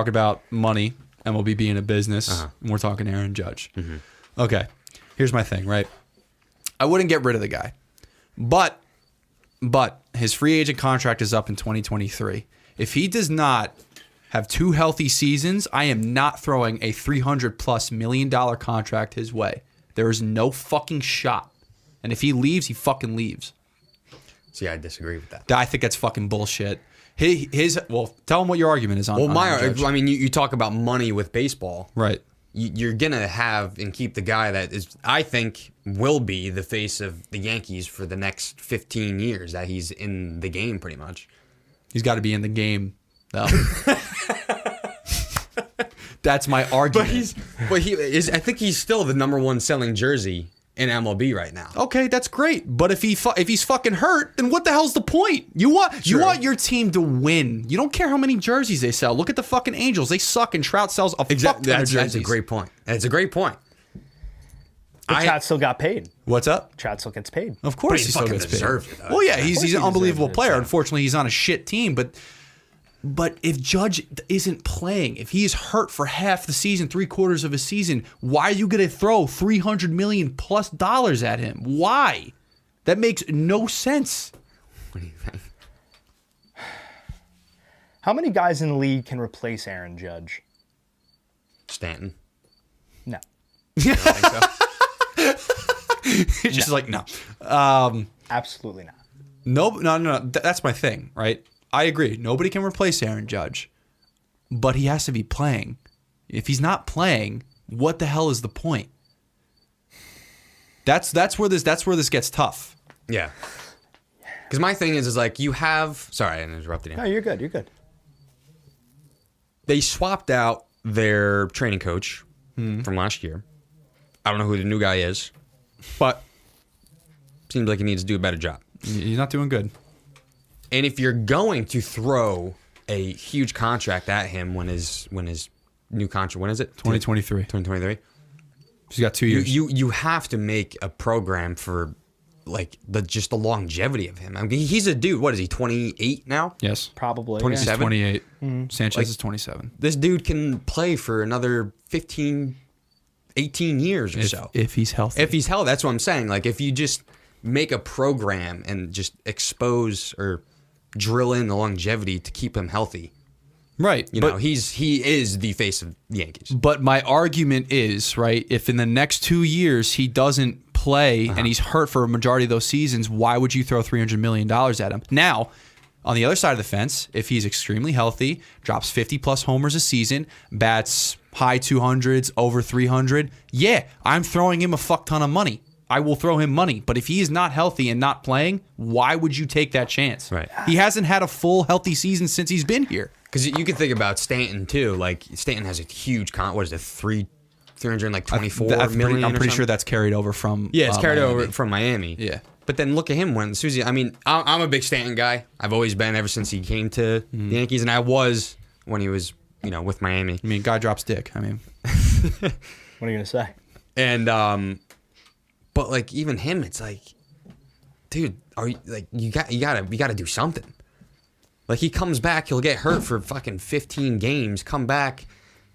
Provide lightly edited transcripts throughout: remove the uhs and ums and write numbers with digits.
talk about money, MLB being a business, and we're talking Aaron Judge. Mm-hmm. Okay, here's my thing, right? I wouldn't get rid of the guy, but his free agent contract is up in 2023. If he does not have 2 healthy seasons, I am not throwing a $300+ million contract his way. There is no fucking shot. And if he leaves, he fucking leaves. See, I disagree with that. I think that's fucking bullshit. Well, tell him what your argument is on. Well, I mean, you talk about money with baseball, right? You're gonna have and keep the guy that is, I think, will be the face of the Yankees for the next 15 years that he's in the game, pretty much. He's got to be in the game, though. That's my argument. But he is. I think he's still the #1 selling jersey in MLB right now. Okay, that's great. But if he's fucking hurt, then what the hell's the point? You want your team to win. You don't care how many jerseys they sell. Look at the fucking Angels. They suck, and Trout sells a fuck ton of jerseys. That's a great point. It's a great point. But Trout still got paid. What's up? Trout still gets paid. Of course, he still gets paid. Well, yeah, he's an unbelievable player. Unfortunately, he's on a shit team, But if Judge isn't playing, if he is hurt for half the season, 3/4 of a season, why are you going to throw $300 million+ at him? Why? That makes no sense. What do you think? How many guys in the league can replace Aaron Judge? Stanton. No. You don't think so? It's just like, no. Absolutely not. No. That's my thing, right? I agree. Nobody can replace Aaron Judge, but he has to be playing. If he's not playing, what the hell is the point? That's where this gets tough. Yeah. Because my thing is like you have. Sorry, I interrupted you. No, you're good. You're good. They swapped out their training coach from last year. I don't know who the new guy is, but seems like he needs to do a better job. He's not doing good. And if you're going to throw a huge contract at him when his new contract, when is it? 2023. 2023. He's got 2 years. You have to make a program for like the longevity of him. I mean, he's a dude. What is he? 28 now? Yes, Probably. 27? he's 28. Mm-hmm. Sanchez is 27. This dude can play for another 15, 18 years or so. If he's healthy. If he's healthy, that's what I'm saying. Like if you just make a program and just expose or drill in the longevity to keep him healthy. Right. You know, he is the face of the Yankees. But my argument is, right, if in the next 2 years he doesn't play and he's hurt for a majority of those seasons, why would you throw $300 million at him? Now, on the other side of the fence, if he's extremely healthy, drops 50+ homers a season, bats high 200s, over 300, yeah, I'm throwing him a fuck ton of money. I will throw him money. But if he is not healthy and not playing, why would you take that chance? Right. He hasn't had a full healthy season since he's been here. Because you can think about Stanton too. Like Stanton has a huge what is it, 324 million? I'm pretty sure that's carried over from it's carried Miami. over from Miami. Yeah. But then look at him when Susie. I mean, I'm a big Stanton guy. I've always been ever since he came to the Yankees, and I was when he was with Miami. I mean, guy drops dick. I mean, What are you gonna say? And but like even him, it's like, dude, are you like you gotta do something. Like he comes back, he'll get hurt for fucking 15 games, come back,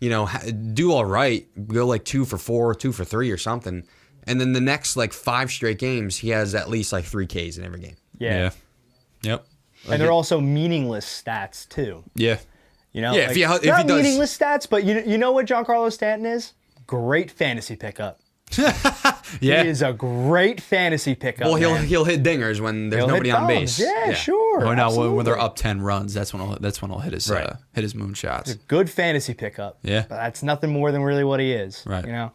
do all right, go like 2 for 4, 2 for 3 or something, and then the next like 5 straight games, he has at least like 3 Ks in every game. Yeah. Yep. And they're also meaningless stats too. Yeah. Yeah, if he does meaningless stats, but you know what Giancarlo Stanton is? Great fantasy pickup. Yeah. He is a great fantasy pickup. Well, man. he'll hit dingers when there's nobody on base. Yeah, sure. Oh no, absolutely. when they're up 10 runs, that's when he'll hit his Right. hit his moonshots. Good fantasy pickup. Yeah. But that's nothing more than really what he is. Right.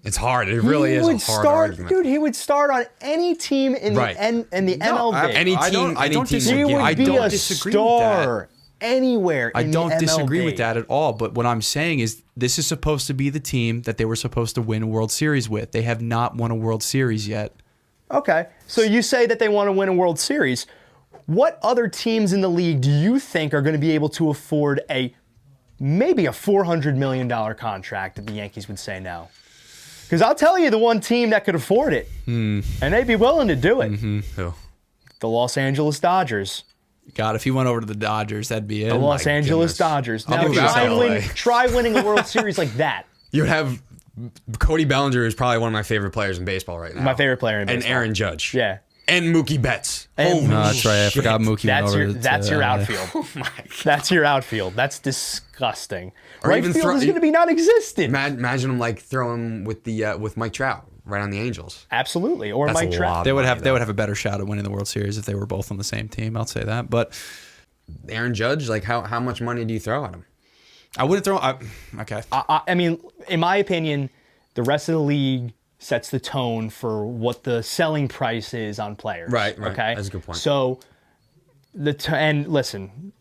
It's hard. It really is a hard argument. Dude, he would start on any team in Right. the MLB. Any I team, don't disagree. he would I be don't a disagree with star anywhere I in don't the MLB. disagree with that at all. But what I'm saying is this is supposed to be the team that they were supposed to win a World Series with. They have not won a World Series yet. Okay. So you say that they want to win a World Series. What other teams in the league do you think are going to be able to afford maybe a $400 million contract that the Yankees would say no? Because I'll tell you the one team that could afford it, and they'd be willing to do it. Who? The Los Angeles Dodgers. God, if he went over to the Dodgers, that'd be it. The Los Angeles goodness. Dodgers. I'll Now move out to LA. try winning a World Series like that. You would have Cody Bellinger is probably one of my favorite players in baseball right now. My favorite player in baseball. And Aaron Judge. Yeah. And Mookie Betts. And- Holy No, that's right. I shit. forgot Mookie That's went your over that's to, your LA. outfield. Oh my God. That's your outfield. That's disgusting. Or Right even field throw- is going to be non-existent. Imagine him like throwing with Mike Trout right on the Angels. Absolutely. Or That's Mike a Trout. lot. They would money, have they though. would have a better shot at winning the World Series if they were both on the same team. I'll say that. But Aaron Judge, like how much money do you throw at him? I wouldn't throw. Okay. I mean, in my opinion, the rest of the league sets the tone for what the selling price is on players. Right. Okay. That's a good point. So and listen,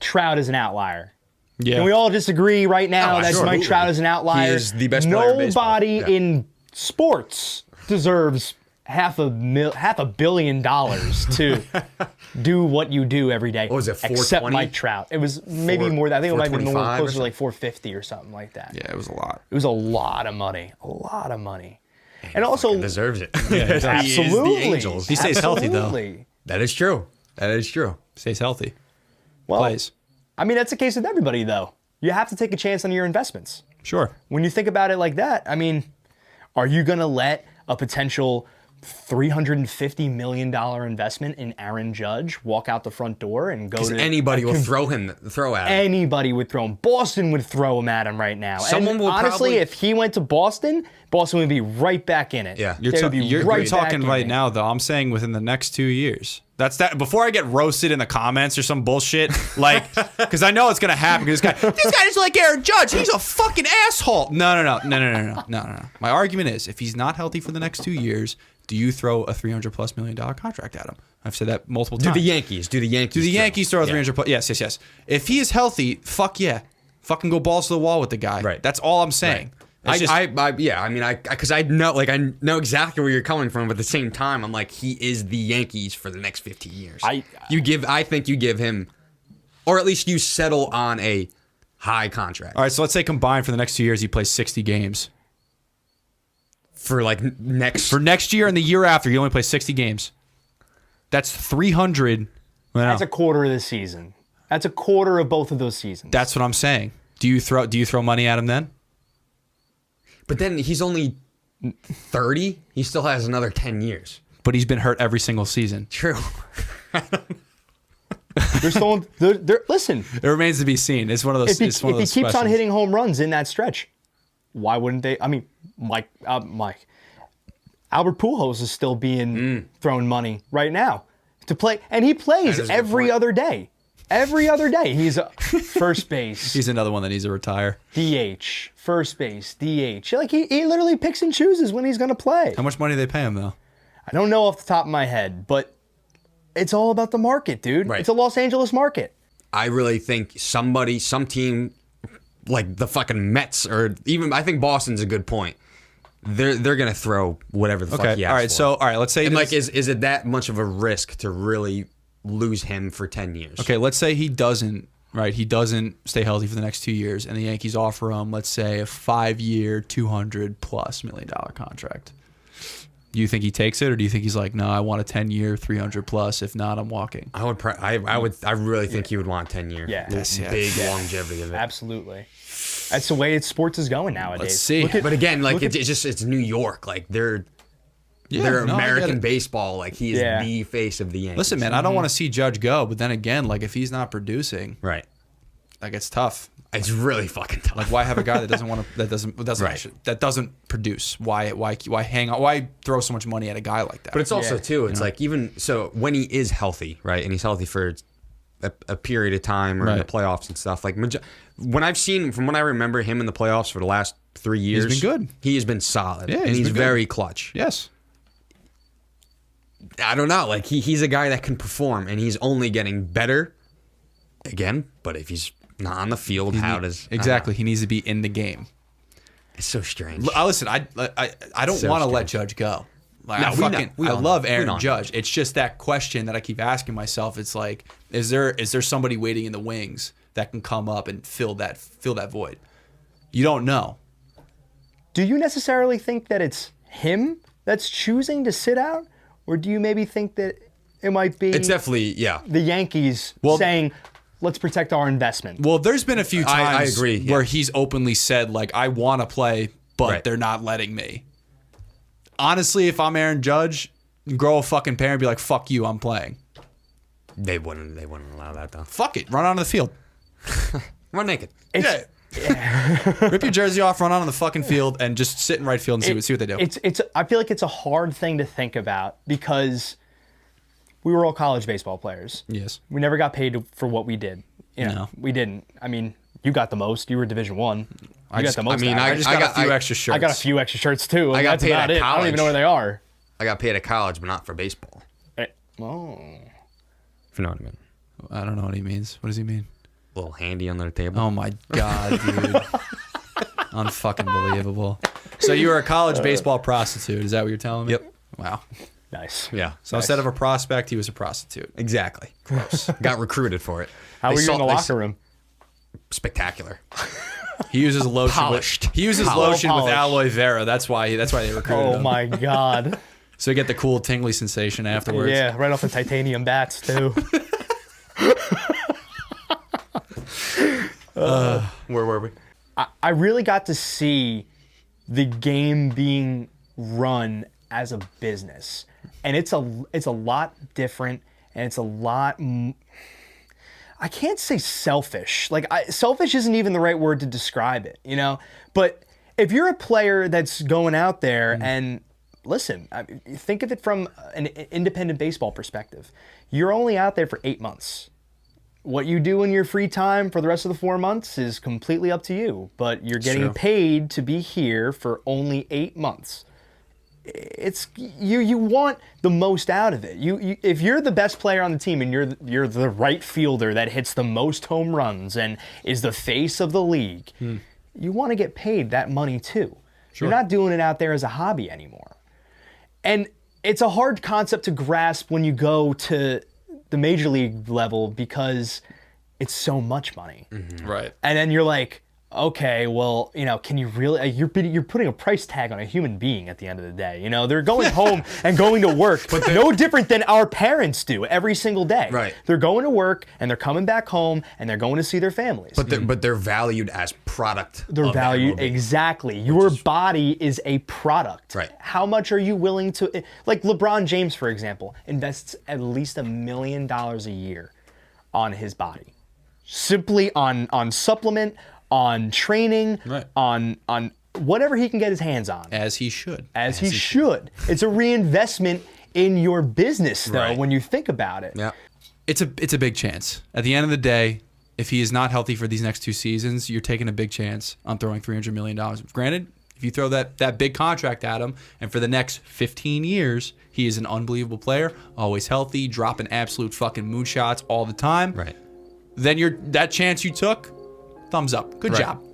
Trout is an outlier. Yeah. Can we all disagree right now Oh, that sure. Mike Trout is an outlier? He is the best player in baseball. Nobody Yeah. in sports deserves $500 million to do what you do every day. What was it, Except 420? Mike Trout. It was maybe more than I think it might have been more 425 or closer to like 450 or something like that. Yeah, it was a lot. It was a lot of money. A lot of money. And also, Fucking deserves it. absolutely. He is the Angels. He stays healthy, though. Absolutely. That is true. That is true. Stays healthy. Well, Plays. I mean, that's the case with everybody, though. You have to take a chance on your investments. Sure. When you think about it like that, I mean, are you going to let a potential $350 million investment in Aaron Judge walk out the front door and go to Anybody will throw at him. Anybody would throw him. Boston would throw him at him right now. Someone and will honestly, probably- if he went to Boston, Boston would be right back in it. Yeah. You're, They would be you're right back talking in right it. now, though. I'm saying within the next 2 years. That's that. Before I get roasted in the comments or some bullshit, like, because I know it's gonna happen. This guy doesn't like Aaron Judge. He's a fucking asshole. No. My argument is, if he's not healthy for the next 2 years, do you throw a $300+ million contract at him? I've said that multiple times. Do the Yankees throw throw a 300+? Yes. If he is healthy, fuck yeah, fucking go balls to the wall with the guy. Right. That's all I'm saying. Right. It's just- I know exactly where you're coming from, but at the same time, I'm like, he is the Yankees for the next 15 years. I think you give him, or at least you settle on a high contract all right. So let's say combined for the next 2 years, he plays 60 games. for like next. For next year and the year after, he only plays 60 games. That's 300. Well, That's a quarter of the season. That's a quarter of both of those seasons. that's what I'm saying. Do you throw money at him then? But then he's only 30. He still has another 10 years. But he's been hurt every single season. True. They're still. Listen, It remains to be seen. It's one of those. if it's one of he those keeps on questions. hitting home runs in that stretch, why wouldn't they? I mean, Mike, Albert Pujols is still being thrown money right now to play, and he plays That is a good every point. other day. Every other day, he's first base, He's another one that needs to retire. DH, first base, DH. Like he literally picks and chooses when he's going to play. How much money do they pay him though? I don't know off the top of my head, but it's all about the market, dude. Right. It's a Los Angeles market. I really think some team, like the fucking Mets, or even I think Boston's a good point. They're gonna throw whatever the fuck he asks for. All right. Let's say And this- like, is it that much of a risk to really lose him for 10 years? okay. Let's say he doesn't. Right. He doesn't stay healthy for the next 2 years, and the Yankees offer him, let's say, a 5-year, $200+ million contract. Do you think he takes it, or do you think he's like, no, I want a 10-year, $300+. If not, I'm walking. I really think he would want 10 years. Yeah. Yes, yeah. Big longevity of it. Absolutely. That's the way sports is going nowadays. Let's see. Look at- But again, like it's New York. Like they're No, I get American it. baseball. Like he is Yeah. the face of the Yankees. Listen, man, I don't want to see Judge go, but then again, like if he's not producing, Right. like it's tough. It's really fucking tough. Like, why have a guy that doesn't want to, that doesn't produce? Why hang on? Why throw so much money at a guy like that? But it's also Yeah. too. It's like even so when he is healthy, right, and he's healthy for a period of time or in the Right. playoffs and stuff. Like when I've seen, from what I remember him in the playoffs for the last 3 years, been good. He has been solid. Yeah, and he's he's been good. very clutch. yes. I don't know. Like he's a guy that can perform, and he's only getting better. Again, but if he's not on the field, how does Exactly. He needs to be in the game. It's so strange. Listen, I don't So want to let strange. Judge go. Like, No, I we know. fucking We I all love know. We Aaron all know. Judge. It's just that question that I keep asking myself. It's like, is there somebody waiting in the wings that can come up and fill that void? You don't know. Do you necessarily think that it's him that's choosing to sit out? Or do you maybe think that It might be It's definitely, the Yankees saying, let's protect our investment. Well, there's been a few I times agree, where he's openly said, like, I want to play, but they're not letting me. Honestly, if I'm Aaron Judge, grow a fucking pair and be like, fuck you, I'm playing. They wouldn't allow that, though. Fuck it. Run onto the field. Run naked. Rip your jersey off, run onto the fucking field, and just sit in right field and see what they do. I feel like it's a hard thing to think about because we were all college baseball players. Yes. We never got paid for what we did. No. We didn't. I mean, you got the most. You were Division I. I got the most. I just got a few extra shirts. I got a few extra shirts too. I got That's paid about at it. I don't even know where they are. I got paid at college, but not for baseball. Oh. If you know what I mean. I don't know what he means. What does he mean? A little handy under the table. Oh my God, dude. Unfucking believable. So you were a college baseball prostitute. Is that what you're telling me? Yep. Wow. Nice. Yeah. So instead of a prospect, he was a prostitute. Exactly. Gross. Got recruited for it. How were you in the locker room? Spectacular. He uses lotion. Polished. He uses Polished. lotion with aloe vera. That's why they recruited him. Oh my God. So you get the cool tingly sensation afterwards. Yeah, right off the titanium bats too. Where were we? I really got to see the game being run as a business, and it's a lot different, and it's a lot. I can't say selfish. Like selfish isn't even the right word to describe it, you know. But if you're a player that's going out there and listen, think of it from an independent baseball perspective. You're only out there for 8 months. What you do in your free time for the rest of the 4 months is completely up to you, but you're getting paid to be here for only 8 months. It's you want the most out of it. You if you're the best player on the team and you're the right fielder that hits the most home runs and is the face of the league, you want to get paid that money too. You're not doing it out there as a hobby anymore. And it's a hard concept to grasp when you go to the major league level because it's so much money. Right. And then you're like, okay, well, you know, can you really, you're putting a price tag on a human being at the end of the day. You know, they're going home and going to work, no different than our parents do every single day. Right. They're going to work and they're coming back home and they're going to see their families. But they're valued as product. They're valued, exactly. Your body is a product. Right. How much are you willing to, like LeBron James, for example, invests at least $1 million a year on his body. Simply on supplement, on training, on whatever he can get his hands on. As he should. As he should. It's a reinvestment in your business, though, when you think about it. Yeah. It's a big chance. At the end of the day, if he is not healthy for these next 2 seasons, you're taking a big chance on throwing $300 million. Granted, if you throw that big contract at him, and for the next 15 years, he is an unbelievable player, always healthy, dropping absolute fucking moonshots all the time. Right. Then that chance you took, thumbs up. Good job.